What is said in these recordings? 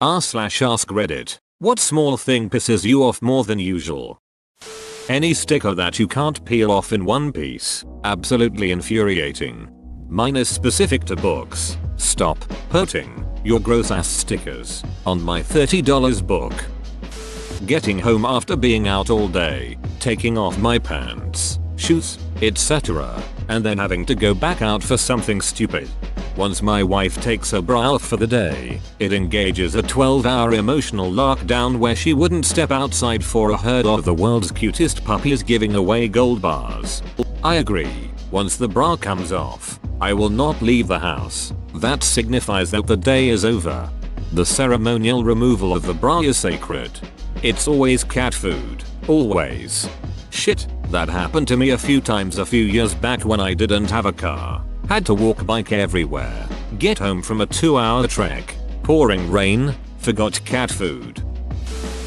r/ask Reddit. What small thing pisses you off more than usual? Any sticker that you can't peel off in one piece. Absolutely infuriating. Mine is specific to books. Stop putting your gross ass stickers on my $30 book. Getting home after being out all day, taking off my pants, shoes, etc. and then having to go back out for something stupid. Once my wife takes her bra off for the day, it engages a 12-hour emotional lockdown where she wouldn't step outside for a herd of the world's cutest puppies giving away gold bars. I agree. Once the bra comes off, I will not leave the house. That signifies that the day is over. The ceremonial removal of the bra is sacred. It's always cat food. Always. Shit, that happened to me a few times a few years back when I didn't have a car. Had to walk bike everywhere. Get home from a 2-hour trek. Pouring rain. Forgot cat food.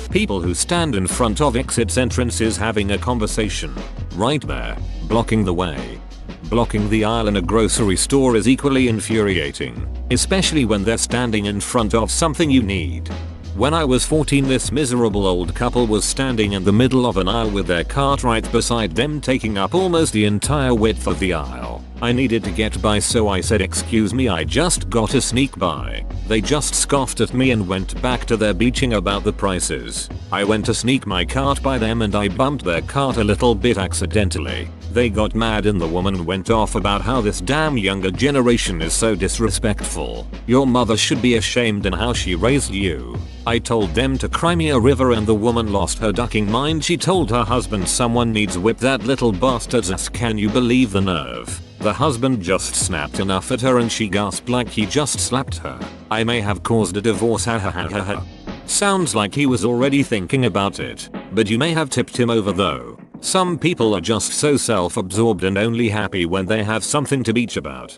People who stand in front of exit entrances having a conversation. Right there. Blocking the way. Blocking the aisle in a grocery store is equally infuriating. Especially when they're standing in front of something you need. When I was 14, this miserable old couple was standing in the middle of an aisle with their cart right beside them, taking up almost the entire width of the aisle. I needed to get by, so I said, "Excuse me, I just got to sneak by." They just scoffed at me and went back to their bitching about the prices. I went to sneak my cart by them and I bumped their cart a little bit accidentally. They got mad and the woman went off about how this damn younger generation is so disrespectful. Your mother should be ashamed in how she raised you. I told them to cry me a river and the woman lost her ducking mind. She told her husband, "Someone needs whip that little bastard's ass." Can you believe the nerve? The husband just snapped enough at her and she gasped like he just slapped her. I may have caused a divorce, ha ha ha ha ha. Sounds like he was already thinking about it, but you may have tipped him over though. Some people are just so self-absorbed and only happy when they have something to bitch about.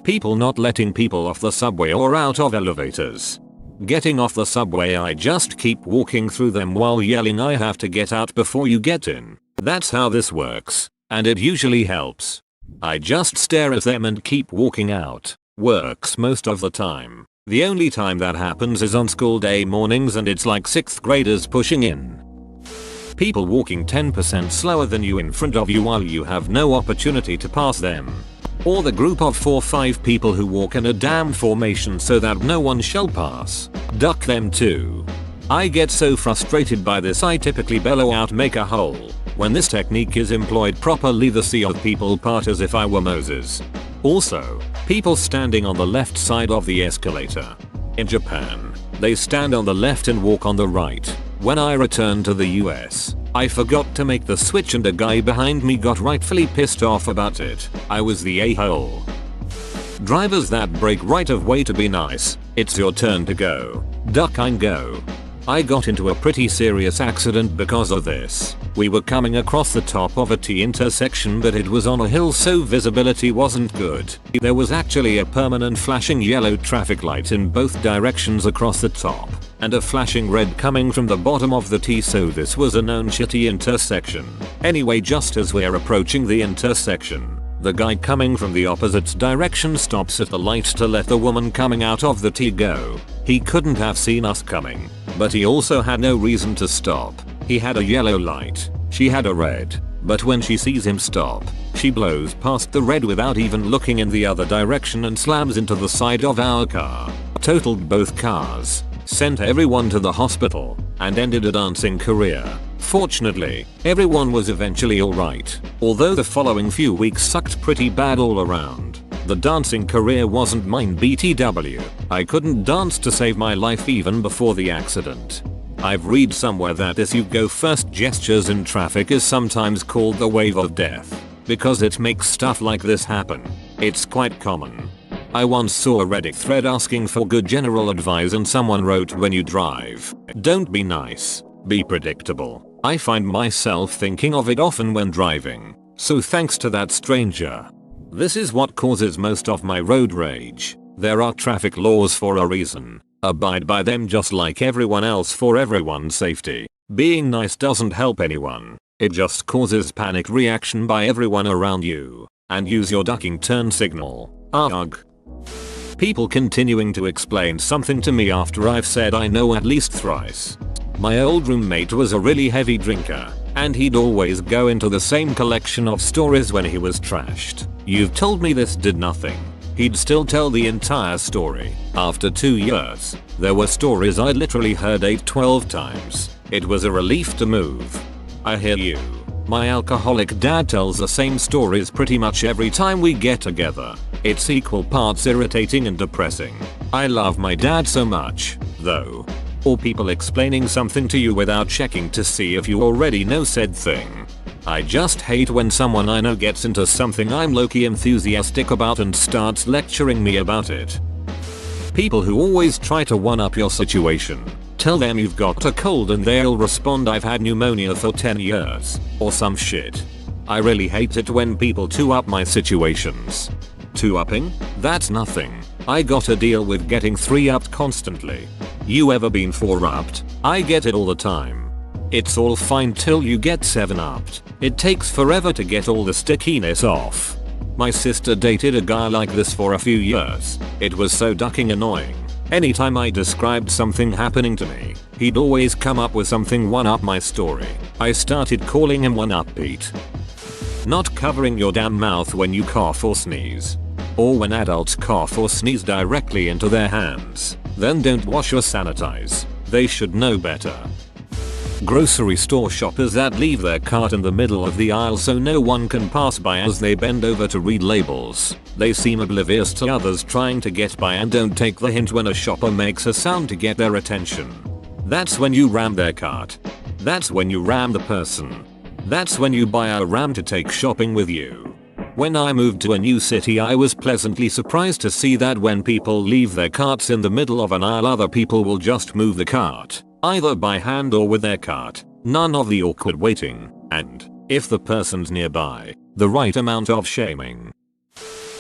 People not letting people off the subway or out of elevators. Getting off the subway, I just keep walking through them while yelling, "I have to get out before you get in." That's how this works, and it usually helps. I just stare at them and keep walking out. Works most of the time. The only time that happens is on school day mornings and it's like 6th graders pushing in. People walking 10% slower than you in front of you while you have no opportunity to pass them. Or the group of 4-5 people who walk in a damn formation so that no one shall pass. Duck them too. I get so frustrated by this, I typically bellow out, "Make a hole." When this technique is employed properly, the sea of people part as if I were Moses. Also, people standing on the left side of the escalator. In Japan, they stand on the left and walk on the right. When I returned to the US, I forgot to make the switch and a guy behind me got rightfully pissed off about it. I was the a-hole. Drivers that break right of way to be nice. It's your turn to go. Duck and go. I got into a pretty serious accident because of this. We were coming across the top of a T intersection, but it was on a hill so visibility wasn't good. There was actually a permanent flashing yellow traffic light in both directions across the top, and a flashing red coming from the bottom of the T, so this was a known shitty intersection. Anyway, just as we're approaching the intersection, the guy coming from the opposite direction stops at the light to let the woman coming out of the T go. He couldn't have seen us coming, but he also had no reason to stop. He had a yellow light, she had a red, but when she sees him stop, she blows past the red without even looking in the other direction and slams into the side of our car. Totaled both cars, sent everyone to the hospital, and ended a dancing career. Fortunately, everyone was eventually alright, although the following few weeks sucked pretty bad all around. The dancing career wasn't mine, BTW. I couldn't dance to save my life even before the accident. I've read somewhere that this "you go first" gestures in traffic is sometimes called the wave of death, because it makes stuff like this happen. It's quite common. I once saw a Reddit thread asking for good general advice and someone wrote, "When you drive, don't be nice, be predictable." I find myself thinking of it often when driving, so thanks to that stranger. This is what causes most of my road rage. There are traffic laws for a reason. Abide by them just like everyone else for everyone's safety. Being nice doesn't help anyone. It just causes panic reaction by everyone around you. And use your ducking turn signal. Ugh. People continuing to explain something to me after I've said I know at least thrice. My old roommate was a really heavy drinker, and he'd always go into the same collection of stories when he was trashed. You've told me this did nothing. He'd still tell the entire story. After 2 years, there were stories I literally heard 8-12 times. It was a relief to move. I hear you. My alcoholic dad tells the same stories pretty much every time we get together. It's equal parts irritating and depressing. I love my dad so much, though. Or people explaining something to you without checking to see if you already know said thing. I just hate when someone I know gets into something I'm low-key enthusiastic about and starts lecturing me about it. People who always try to one-up your situation. Tell them you've got a cold and they'll respond I've had pneumonia for 10 years, or some shit. I really hate it when people 2-up my situations. 2-upping? That's nothing. I gotta deal with getting 3-upped constantly. You ever been 4-upped? I get it all the time. It's all fine till you get 7-upped. It takes forever to get all the stickiness off. My sister dated a guy like this for a few years. It was so ducking annoying. Anytime I described something happening to me, he'd always come up with something 1-up my story. I started calling him 1-up Pete. Not covering your damn mouth when you cough or sneeze. Or when adults cough or sneeze directly into their hands. Then don't wash or sanitize. They should know better. Grocery store shoppers that leave their cart in the middle of the aisle so no one can pass by as they bend over to read labels. They seem oblivious to others trying to get by and don't take the hint when a shopper makes a sound to get their attention. That's when you ram their cart. That's when you ram the person. That's when you buy a ram to take shopping with you. When I moved to a new city I was pleasantly surprised to see that when people leave their carts in the middle of an aisle other people will just move the cart. Either by hand or with their cart. None of the awkward waiting, and, if the person's nearby, the right amount of shaming.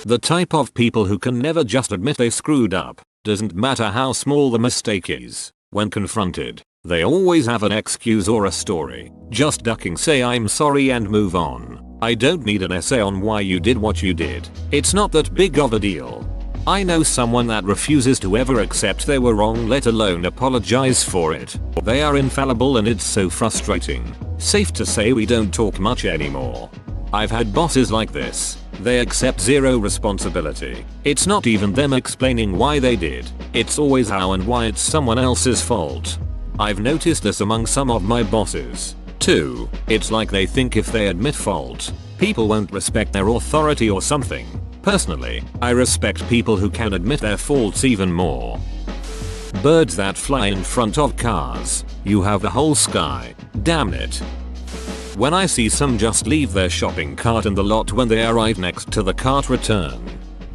The type of people who can never just admit they screwed up, doesn't matter how small the mistake is. When confronted, they always have an excuse or a story. Just ducking say I'm sorry and move on. I don't need an essay on why you did what you did. It's not that big of a deal. I know someone that refuses to ever accept they were wrong, let alone apologize for it. They are infallible and it's so frustrating. Safe to say we don't talk much anymore. I've had bosses like this. They accept zero responsibility. It's not even them explaining why they did. It's always how and why it's someone else's fault. I've noticed this among some of my bosses. Too. It's like they think if they admit fault, people won't respect their authority or something. Personally, I respect people who can admit their faults even more. Birds that fly in front of cars. You have the whole sky. Damn it. When I see some just leave their shopping cart in the lot when they arrive next to the cart return.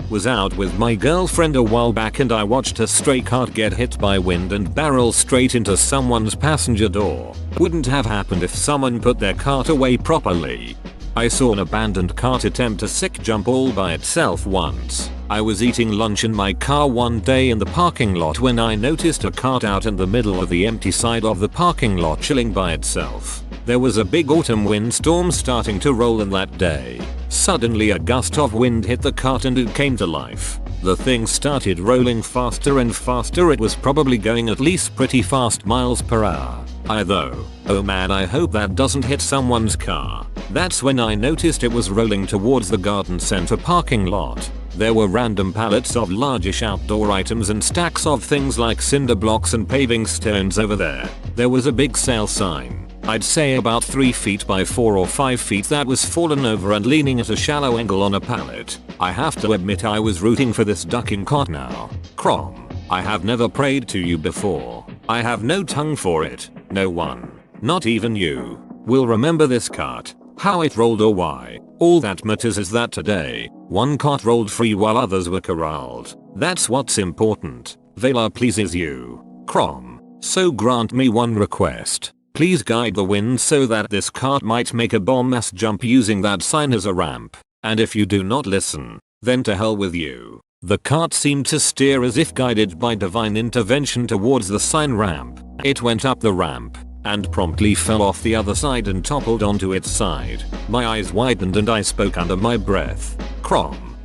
Was out with my girlfriend a while back and I watched a stray cart get hit by wind and barrel straight into someone's passenger door. Wouldn't have happened if someone put their cart away properly. I saw an abandoned cart attempt a sick jump all by itself once. I was eating lunch in my car one day in the parking lot when I noticed a cart out in the middle of the empty side of the parking lot chilling by itself. There was a big autumn windstorm starting to roll in that day. Suddenly a gust of wind hit the cart and it came to life. The thing started rolling faster and faster. It was probably going at least pretty fast miles per hour. Oh man, I hope that doesn't hit someone's car. That's when I noticed it was rolling towards the garden center parking lot. There were random pallets of largish outdoor items and stacks of things like cinder blocks and paving stones over there. There was a big sale sign. I'd say about 3 feet by 4 or 5 feet that was fallen over and leaning at a shallow angle on a pallet. I have to admit I was rooting for this ducking cart now. Crom. I have never prayed to you before. I have no tongue for it. No one. Not even you. Will remember this cart. How it rolled or why. All that matters is that today, one cart rolled free while others were corralled. That's what's important. Vela pleases you. Crom. So grant me one request. Please guide the wind so that this cart might make a bomb ass jump using that sign as a ramp. And if you do not listen, then to hell with you. The cart seemed to steer as if guided by divine intervention towards the sign ramp. It went up the ramp and promptly fell off the other side and toppled onto its side. My eyes widened and I spoke under my breath. Crom.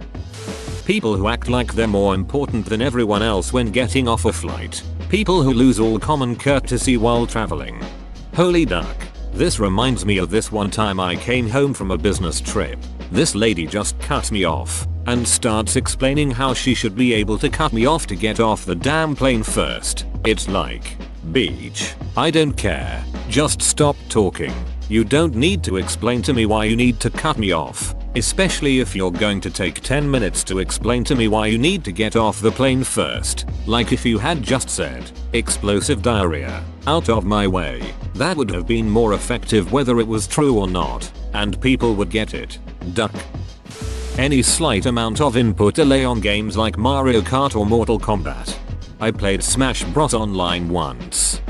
People who act like they're more important than everyone else when getting off a flight. People who lose all common courtesy while traveling. Holy duck. This reminds me of this one time I came home from a business trip. This lady just cut me off and starts explaining how she should be able to cut me off to get off the damn plane first. It's like, beach, I don't care. Just stop talking. You don't need to explain to me why you need to cut me off. Especially if you're going to take 10 minutes to explain to me why you need to get off the plane first. Like if you had just said, explosive diarrhea, out of my way. That would have been more effective whether it was true or not. And people would get it. Duck. Any slight amount of input delay on games like Mario Kart or Mortal Kombat. I played Smash Bros online once.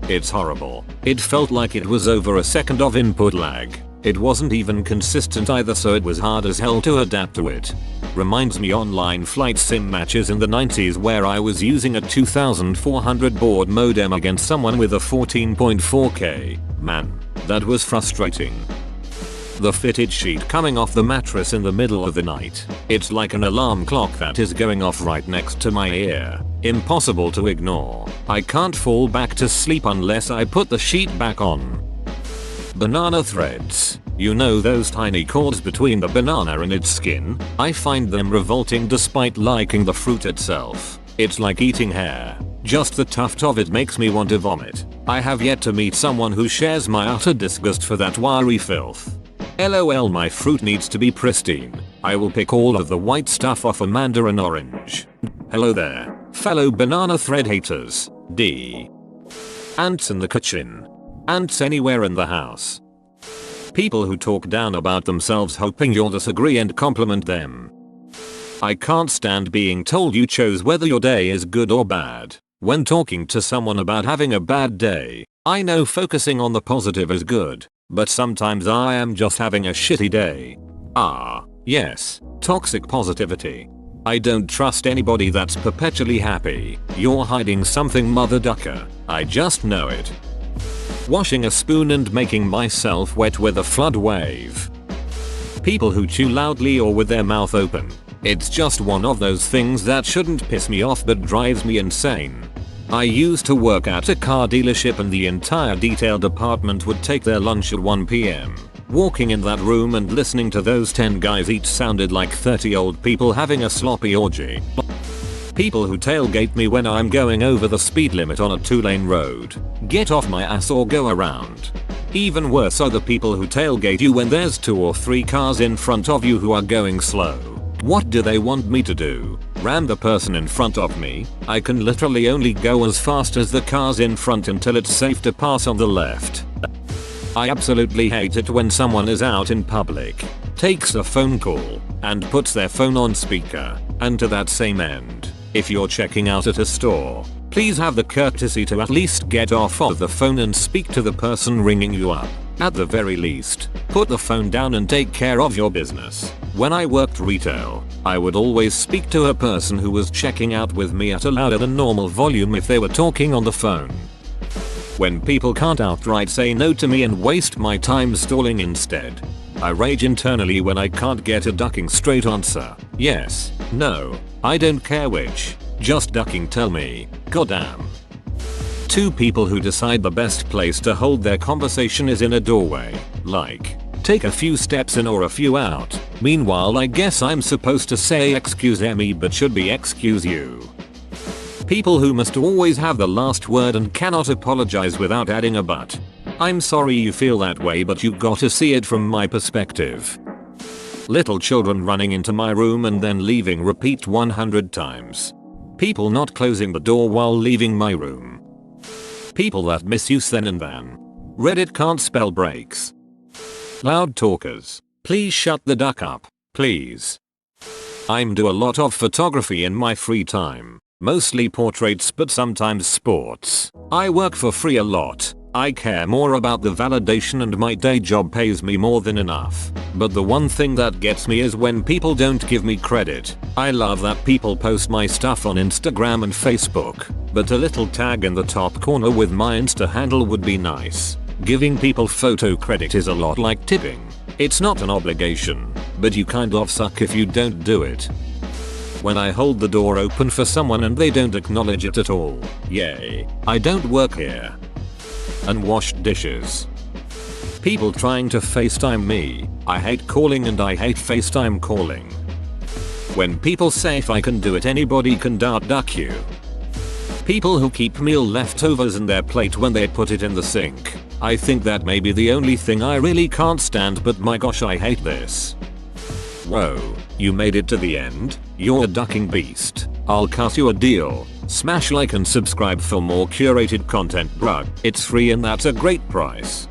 It's horrible. It felt like it was over a second of input lag. It wasn't even consistent either, so it was hard as hell to adapt to it. Reminds me online flight sim matches in the 90s where I was using a 2400 baud modem against someone with a 14.4K. Man, that was frustrating. The fitted sheet coming off the mattress in the middle of the night. It's like an alarm clock that is going off right next to my ear. Impossible to ignore. I can't fall back to sleep unless I put the sheet back on. Banana threads. You know those tiny cords between the banana and its skin? I find them revolting despite liking the fruit itself. It's like eating hair. Just the tuft of it makes me want to vomit. I have yet to meet someone who shares my utter disgust for that wiry filth. LOL, my fruit needs to be pristine. I will pick all of the white stuff off a mandarin orange. Hello there, fellow banana thread haters. D. Ants in the kitchen. Ants anywhere in the house. People who talk down about themselves hoping you'll disagree and compliment them. I can't stand being told you chose whether your day is good or bad. When talking to someone about having a bad day, I know focusing on the positive is good. But sometimes I am just having a shitty day. Ah, yes, toxic positivity. I don't trust anybody that's perpetually happy. You're hiding something, mother ducker. I just know it. Washing a spoon and making myself wet with a flood wave. People who chew loudly or with their mouth open. It's just one of those things that shouldn't piss me off but drives me insane. I used to work at a car dealership and the entire detail department would take their lunch at 1 PM. Walking in that room and listening to those 10 guys each sounded like 30 old people having a sloppy orgy. People who tailgate me when I'm going over the speed limit on a 2-lane road. Get off my ass or go around. Even worse are the people who tailgate you when there's 2 or 3 cars in front of you who are going slow. What do they want me to do? Ram the person in front of me? I can literally only go as fast as the cars in front until it's safe to pass on the left. I absolutely hate it when someone is out in public, takes a phone call, and puts their phone on speaker. And to that same end, if you're checking out at a store, please have the courtesy to at least get off of the phone and speak to the person ringing you up. At the very least, put the phone down and take care of your business. When I worked retail, I would always speak to a person who was checking out with me at a louder than normal volume if they were talking on the phone. When people can't outright say no to me and waste my time stalling instead. I rage internally when I can't get a ducking straight answer. Yes, no, I don't care which. Just ducking, tell me. Goddamn. 2 people who decide the best place to hold their conversation is in a doorway. Like, take a few steps in or a few out. Meanwhile, I guess I'm supposed to say excuse me but should be excuse you. People who must always have the last word and cannot apologize without adding a but. I'm sorry you feel that way, but you gotta see it from my perspective. Little children running into my room and then leaving, repeat 100 times. People not closing the door while leaving my room. People that misuse then and then. Reddit can't spell breaks. Loud talkers. Please shut the duck up, please. I'm do a lot of photography in my free time. Mostly portraits but sometimes sports. I work for free a lot. I care more about the validation and my day job pays me more than enough. But the one thing that gets me is when people don't give me credit. I love that people post my stuff on Instagram and Facebook, but a little tag in the top corner with my Insta handle would be nice. Giving people photo credit is a lot like tipping. It's not an obligation, but you kind of suck if you don't do it. When I hold the door open for someone and they don't acknowledge it at all, yay, I don't work here. Unwashed dishes. People trying to FaceTime me, I hate calling and I hate FaceTime calling. When people say if I can do it anybody can duck you. People who keep meal leftovers in their plate when they put it in the sink. I think that may be the only thing I really can't stand, but my gosh I hate this. Whoa, you made it to the end? You're a ducking beast. I'll cut you a deal. Smash like and subscribe for more curated content bruh. It's free and that's a great price.